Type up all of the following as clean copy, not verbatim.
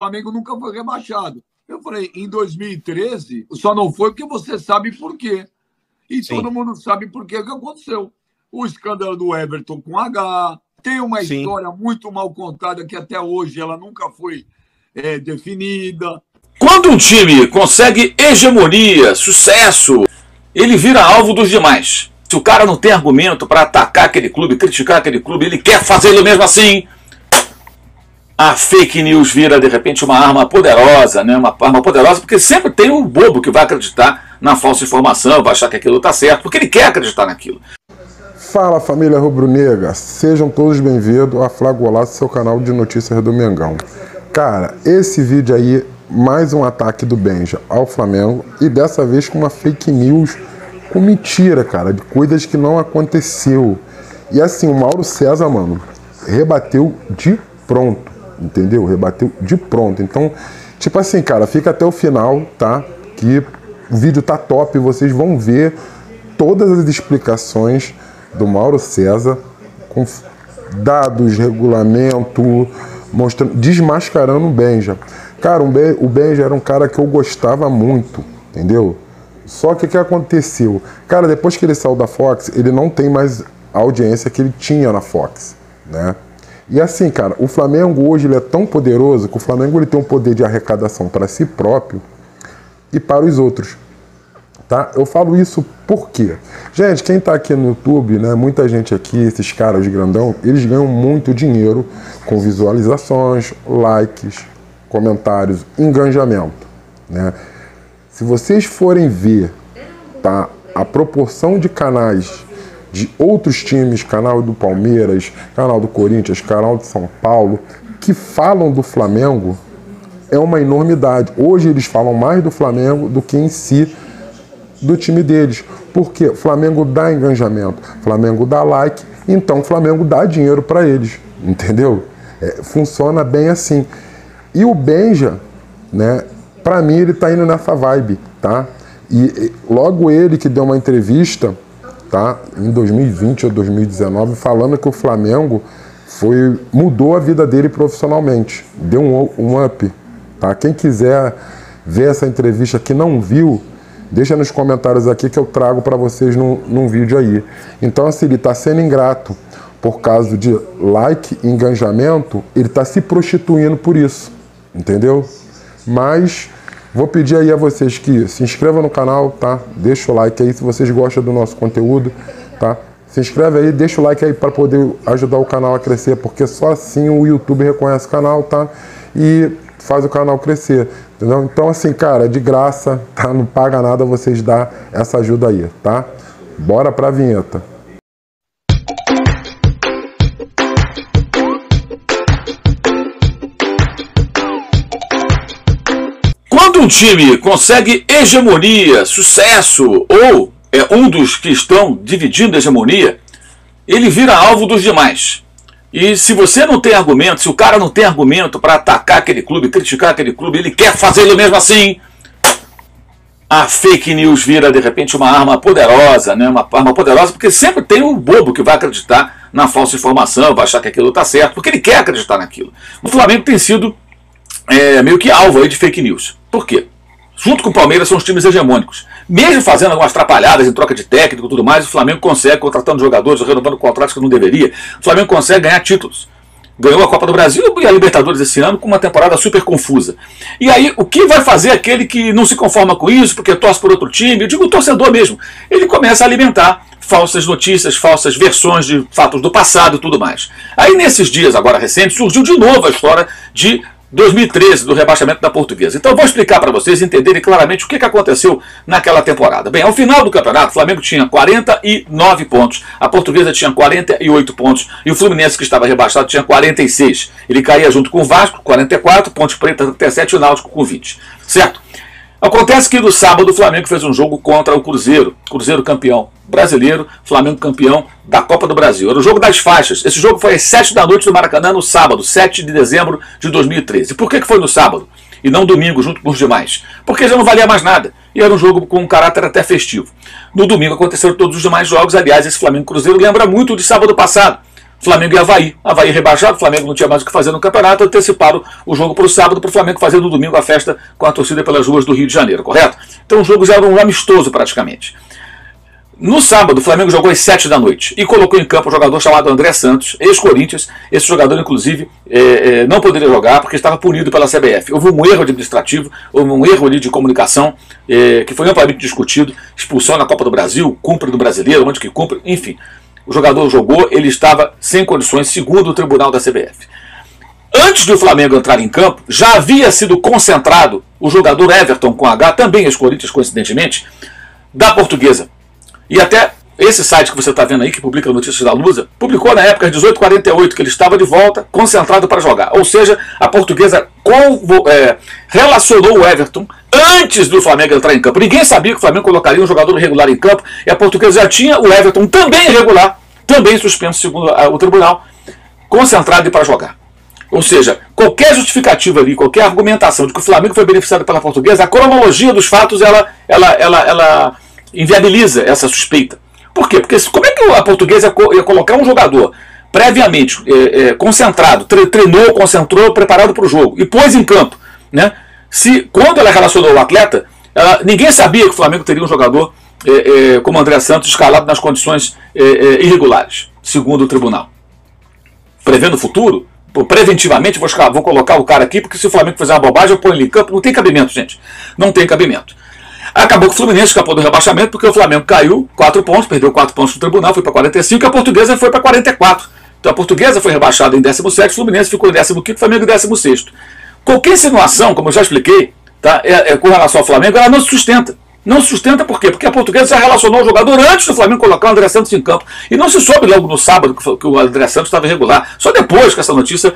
Flamengo nunca foi rebaixado. Eu falei, em 2013, só não foi porque você sabe por quê. E Sim. todo mundo sabe por quê que aconteceu. O escândalo do Everton com H. Tem uma Sim. história muito mal contada que até hoje ela nunca foi definida. Quando um time consegue hegemonia, sucesso, ele vira alvo dos demais. Se o cara não tem argumento para atacar aquele clube, criticar aquele clube, ele quer fazê-lo mesmo assim. A fake news vira, de repente, uma arma poderosa, né? Uma arma poderosa, porque sempre tem um bobo que vai acreditar na falsa informação, vai achar que aquilo está certo, porque ele quer acreditar naquilo. Fala, família rubro-negra, sejam todos bem-vindos a Fla Golaço, seu canal de notícias do Mengão. Cara, esse vídeo aí, mais um ataque do Benja ao Flamengo, e dessa vez com uma fake news com mentira, cara, de coisas que não aconteceu. E assim, o Mauro César, mano, rebateu de pronto, entendeu? Rebateu de pronto. Então, tipo assim, cara, fica até o final, tá? Que o vídeo tá top, vocês vão ver todas as explicações do Mauro César, com dados, regulamento, mostrando, desmascarando o Benja. Cara, o Benja era um cara que eu gostava muito, entendeu? Só que o que aconteceu? Cara, depois que ele saiu da Fox, ele não tem mais a audiência que ele tinha na Fox, né? E assim, cara, o Flamengo hoje ele é tão poderoso que o Flamengo ele tem um poder de arrecadação para si próprio e para os outros. Tá? Eu falo isso por quê? Gente, quem tá aqui no YouTube, né, muita gente aqui, esses caras de grandão, eles ganham muito dinheiro com visualizações, likes, comentários, engajamento, né? Se vocês forem ver, tá, a proporção de canais de outros times, canal do Palmeiras, canal do Corinthians, canal de São Paulo, que falam do Flamengo, é uma enormidade. Hoje eles falam mais do Flamengo do que em si do time deles. Porque o Flamengo dá engajamento, o Flamengo dá like, então o Flamengo dá dinheiro para eles, entendeu? Funciona bem assim. E o Benja, né, para mim ele tá indo nessa vibe, tá? E logo ele que deu uma entrevista, tá, em 2020 ou 2019, falando que o Flamengo mudou a vida dele profissionalmente, deu um up, tá? Quem quiser ver essa entrevista que não viu, deixa nos comentários aqui que eu trago para vocês num vídeo aí. Então, assim, ele está sendo ingrato por causa de like e engajamento, ele está se prostituindo por isso, entendeu? Mas vou pedir aí a vocês que se inscrevam no canal, tá? Deixa o like aí se vocês gostam do nosso conteúdo, tá? Se inscreve aí, deixa o like aí para poder ajudar o canal a crescer, porque só assim o YouTube reconhece o canal, tá? E faz o canal crescer, entendeu? Então assim, cara, é de graça, tá? Não paga nada vocês dar essa ajuda aí, tá? Bora pra vinheta. Quando um time consegue hegemonia, sucesso, ou é um dos que estão dividindo a hegemonia, ele vira alvo dos demais. E se você não tem argumento, se o cara não tem argumento para atacar aquele clube, criticar aquele clube, ele quer fazê-lo mesmo assim, a fake news vira, de repente, uma arma poderosa, né? Uma arma poderosa, porque sempre tem um bobo que vai acreditar na falsa informação, vai achar que aquilo está certo, porque ele quer acreditar naquilo. O Flamengo tem sido meio que alvo aí de fake news. Por quê? Junto com o Palmeiras são os times hegemônicos. Mesmo fazendo algumas atrapalhadas em troca de técnico e tudo mais, o Flamengo consegue, contratando jogadores, renovando contratos que não deveria, o Flamengo consegue ganhar títulos. Ganhou a Copa do Brasil e a Libertadores esse ano com uma temporada super confusa. E aí, o que vai fazer aquele que não se conforma com isso, porque torce por outro time? Eu digo o torcedor mesmo. Ele começa a alimentar falsas notícias, falsas versões de fatos do passado e tudo mais. Aí, nesses dias agora recentes, surgiu de novo a história de 2013, do rebaixamento da Portuguesa. Então eu vou explicar para vocês entenderem claramente o que aconteceu naquela temporada. Bem, ao final do campeonato, o Flamengo tinha 49 pontos, a Portuguesa tinha 48 pontos e o Fluminense, que estava rebaixado, tinha 46. Ele caía junto com o Vasco, 44, Ponte Preta, 37 e o Náutico com 20. Certo? Acontece que no sábado o Flamengo fez um jogo contra o Cruzeiro. Cruzeiro campeão brasileiro, Flamengo campeão da Copa do Brasil. Era o jogo das faixas. Esse jogo foi às 7 da noite no Maracanã, no sábado, 7 de dezembro de 2013. Por que foi no sábado e não domingo, junto com os demais? Porque já não valia mais nada. E era um jogo com um caráter até festivo. No domingo aconteceram todos os demais jogos. Aliás, esse Flamengo Cruzeiro lembra muito de sábado passado. Flamengo e Avaí. Avaí rebaixado, o Flamengo não tinha mais o que fazer no campeonato, anteciparam o jogo para o sábado, para o Flamengo fazer no domingo a festa com a torcida pelas ruas do Rio de Janeiro, correto? Então o jogo já era um amistoso praticamente. No sábado, o Flamengo jogou às 7 da noite e colocou em campo um jogador chamado André Santos, ex-Corinthians. Esse jogador, inclusive, não poderia jogar porque estava punido pela CBF. Houve um erro administrativo, houve um erro ali de comunicação que foi amplamente discutido. Expulsão na Copa do Brasil, cumpre do Brasileiro, onde que cumpre, enfim. O jogador jogou, ele estava sem condições, segundo o tribunal da CBF. Antes do Flamengo entrar em campo, já havia sido concentrado o jogador Everton com H, também ex-Corinthians, coincidentemente, da Portuguesa. E até esse site que você está vendo aí, que publica notícias da Lusa, publicou na época, às 18h48, que ele estava de volta, concentrado para jogar. Ou seja, a Portuguesa relacionou o Everton antes do Flamengo entrar em campo. Ninguém sabia que o Flamengo colocaria um jogador irregular em campo, e a Portuguesa já tinha o Everton também irregular, também suspenso segundo o tribunal, concentrado para jogar. Ou seja, qualquer justificativa ali, qualquer argumentação de que o Flamengo foi beneficiado pela Portuguesa, a cronologia dos fatos, ela inviabiliza essa suspeita. Por quê? Porque como é que a Portuguesa ia colocar um jogador previamente concentrado, treinou, concentrou, preparado para o jogo e pôs em campo, né? Se quando ela relacionou o atleta, ninguém sabia que o Flamengo teria um jogador como André Santos escalado nas condições irregulares, segundo o tribunal. Prevendo o futuro, preventivamente vou colocar o cara aqui, porque se o Flamengo fizer uma bobagem, eu ponho ele em campo. Não tem cabimento, gente. Não tem cabimento. Acabou que o Fluminense escapou do rebaixamento, porque o Flamengo caiu 4 pontos, perdeu 4 pontos no tribunal, foi para 45, e a Portuguesa foi para 44. Então a Portuguesa foi rebaixada em 17º, o Fluminense ficou em 15º, o Flamengo em 16º. Qualquer insinuação, como eu já expliquei, tá, com relação ao Flamengo, ela não se sustenta. Não se sustenta por quê? Porque a Portuguesa já relacionou o jogador antes do Flamengo colocar o André Santos em campo. E não se soube logo no sábado que o André Santos estava irregular. Só depois que essa notícia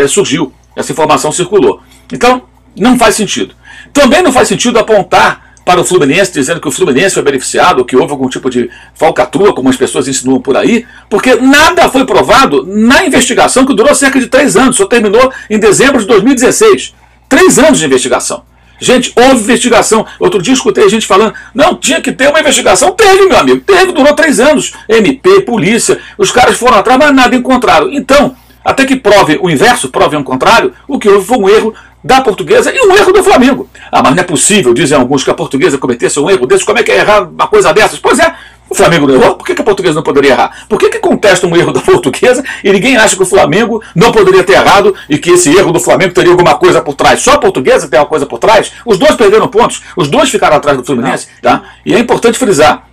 surgiu, essa informação circulou. Então, não faz sentido. Também não faz sentido apontar para o Fluminense, dizendo que o Fluminense foi beneficiado, ou que houve algum tipo de falcatrua, como as pessoas insinuam por aí, porque nada foi provado na investigação, que durou cerca de 3 anos, só terminou em dezembro de 2016. 3 anos de investigação. Gente, houve investigação. Outro dia escutei gente falando, não, tinha que ter uma investigação. Teve, meu amigo, teve, durou 3 anos. MP, polícia, os caras foram atrás, mas nada encontraram. Então, até que prove o inverso, prove o contrário, o que houve foi um erro da Portuguesa e um erro do Flamengo. Ah, mas não é possível, dizem alguns, que a Portuguesa cometesse um erro desse. Como é que é errar uma coisa dessas? Pois é, o Flamengo não errou, por que a Portuguesa não poderia errar? Por que contesta um erro da Portuguesa e ninguém acha que o Flamengo não poderia ter errado e que esse erro do Flamengo teria alguma coisa por trás? Só a Portuguesa tem uma coisa por trás? Os dois perderam pontos, os dois ficaram atrás do Fluminense, tá? E é importante frisar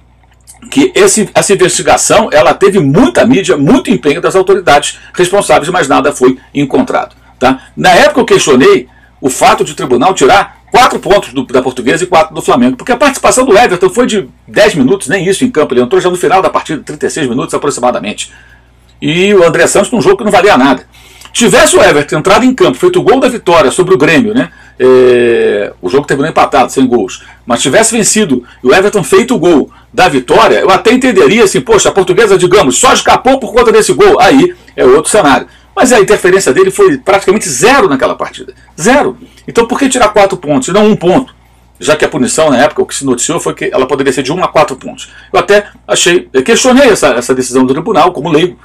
que essa investigação, ela teve muita mídia, muito empenho das autoridades responsáveis, mas nada foi encontrado, tá? Na época eu questionei o fato de o tribunal tirar 4 pontos da Portuguesa e 4 do Flamengo, porque a participação do Everton foi de 10 minutos, nem isso em campo, ele entrou já no final da partida, 36 minutos aproximadamente. E o André Santos num jogo que não valia nada. Tivesse o Everton entrado em campo, feito o gol da vitória sobre o Grêmio, né? O jogo terminou empatado, sem gols, mas tivesse vencido e o Everton feito o gol da vitória, eu até entenderia assim, poxa, a Portuguesa, digamos, só escapou por conta desse gol, aí é outro cenário. Mas a interferência dele foi praticamente 0 naquela partida. 0. Então por que tirar 4 pontos e não 1 ponto? Já que a punição na época, o que se noticiou foi que ela poderia ser de 1 a 4 pontos. Eu até questionei essa decisão do tribunal, como leigo,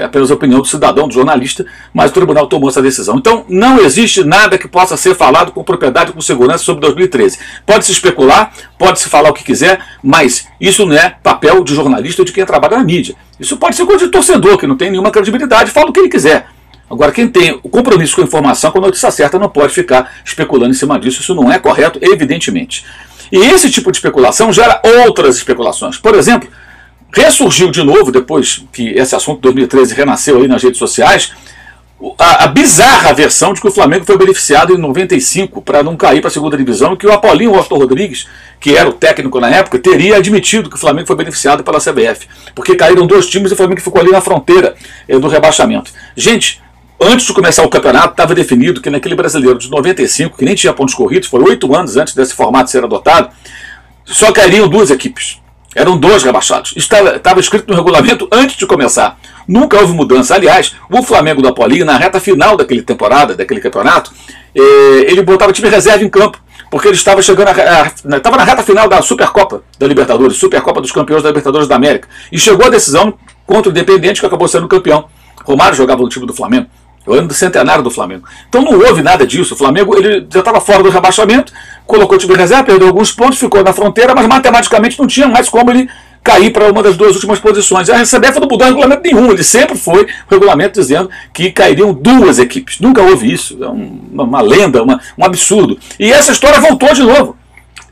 apenas a opinião do cidadão, do jornalista, mas o tribunal tomou essa decisão. Então não existe nada que possa ser falado com propriedade, com segurança sobre 2013. Pode-se especular, pode-se falar o que quiser, mas isso não é papel de jornalista ou de quem trabalha na mídia. Isso pode ser coisa de torcedor, que não tem nenhuma credibilidade, fala o que ele quiser. Agora, quem tem o compromisso com a informação, com a notícia certa, não pode ficar especulando em cima disso. Isso não é correto, evidentemente. E esse tipo de especulação gera outras especulações. Por exemplo, ressurgiu de novo, depois que esse assunto de 2013 renasceu aí nas redes sociais, a bizarra versão de que o Flamengo foi beneficiado em 95 para não cair para a segunda divisão, e que o Apolinho Austin Rodrigues, que era o técnico na época, teria admitido que o Flamengo foi beneficiado pela CBF, porque caíram 2 times e o Flamengo ficou ali na fronteira do rebaixamento. Gente, antes de começar o campeonato, estava definido que naquele Brasileiro de 95, que nem tinha pontos corridos, foi 8 anos antes desse formato ser adotado, só cairiam 2 equipes. Eram 2 rebaixados. Isso estava escrito no regulamento antes de começar. Nunca houve mudança. Aliás, o Flamengo do Apolinho, na reta final daquele campeonato, ele botava o time reserva em campo, porque ele estava chegando estava na reta final da Supercopa da Libertadores, Supercopa dos Campeões da Libertadores da América. E chegou a decisão contra o Independiente, que acabou sendo campeão Romário jogava no time do Flamengo. O ano do centenário do Flamengo. Então não houve nada disso. O Flamengo ele já estava fora do rebaixamento, colocou o time de reserva, perdeu alguns pontos, ficou na fronteira, mas matematicamente não tinha mais como ele cair para uma das duas últimas posições. A CBF não mudou regulamento nenhum. Ele sempre foi o regulamento dizendo que cairiam duas equipes. Nunca houve isso. É uma lenda, um absurdo. E essa história voltou de novo.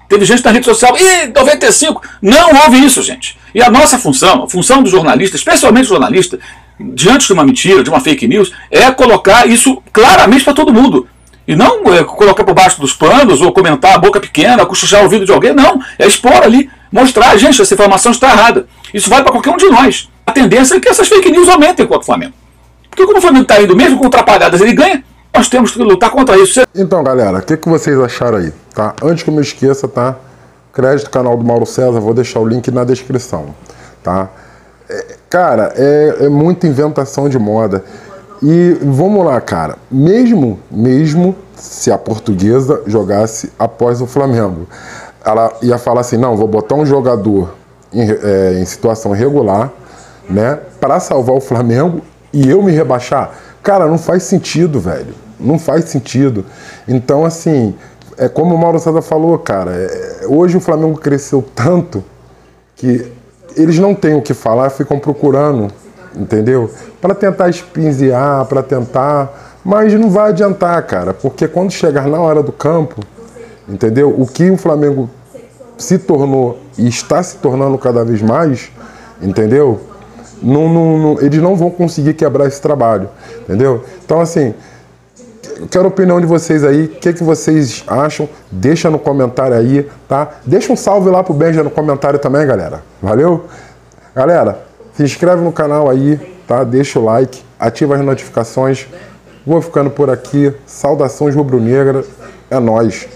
Teve gente na rede social, 95, não houve isso, gente. E a nossa função, a função do jornalista, especialmente o jornalista, diante de uma mentira, de uma fake news, é colocar isso claramente para todo mundo. E não colocar por baixo dos panos, ou comentar a boca pequena, cochichar o ouvido de alguém, não. É expor ali, mostrar, gente, essa informação está errada. Isso vale para qualquer um de nós. A tendência é que essas fake news aumentem contra o Flamengo. Porque como o Flamengo está indo, mesmo com ultrapalhadas, ele ganha, nós temos que lutar contra isso. Então, galera, o que vocês acharam aí? Tá? Antes que eu me esqueça, tá? Crédito canal do Mauro César, vou deixar o link na descrição, tá? Cara, é muita inventação de moda. E vamos lá, cara, mesmo se a Portuguesa jogasse após o Flamengo, ela ia falar assim, não, vou botar um jogador em situação irregular, né, para salvar o Flamengo e eu me rebaixar. Cara, não faz sentido, velho. Não faz sentido. Então, assim, é como o Mauro César falou, cara, hoje o Flamengo cresceu tanto que eles não têm o que falar, ficam procurando, entendeu? Para tentar espinzear, para tentar... Mas não vai adiantar, cara, porque quando chegar na hora do campo, entendeu? O que o Flamengo se tornou e está se tornando cada vez mais, entendeu? Eles não vão conseguir quebrar esse trabalho, entendeu? Então, assim, eu quero a opinião de vocês aí, o que vocês acham? Deixa no comentário aí, tá? Deixa um salve lá pro Benja no comentário também, galera. Valeu? Galera, se inscreve no canal aí, tá? Deixa o like, ativa as notificações. Vou ficando por aqui. Saudações rubro-negras. É nóis.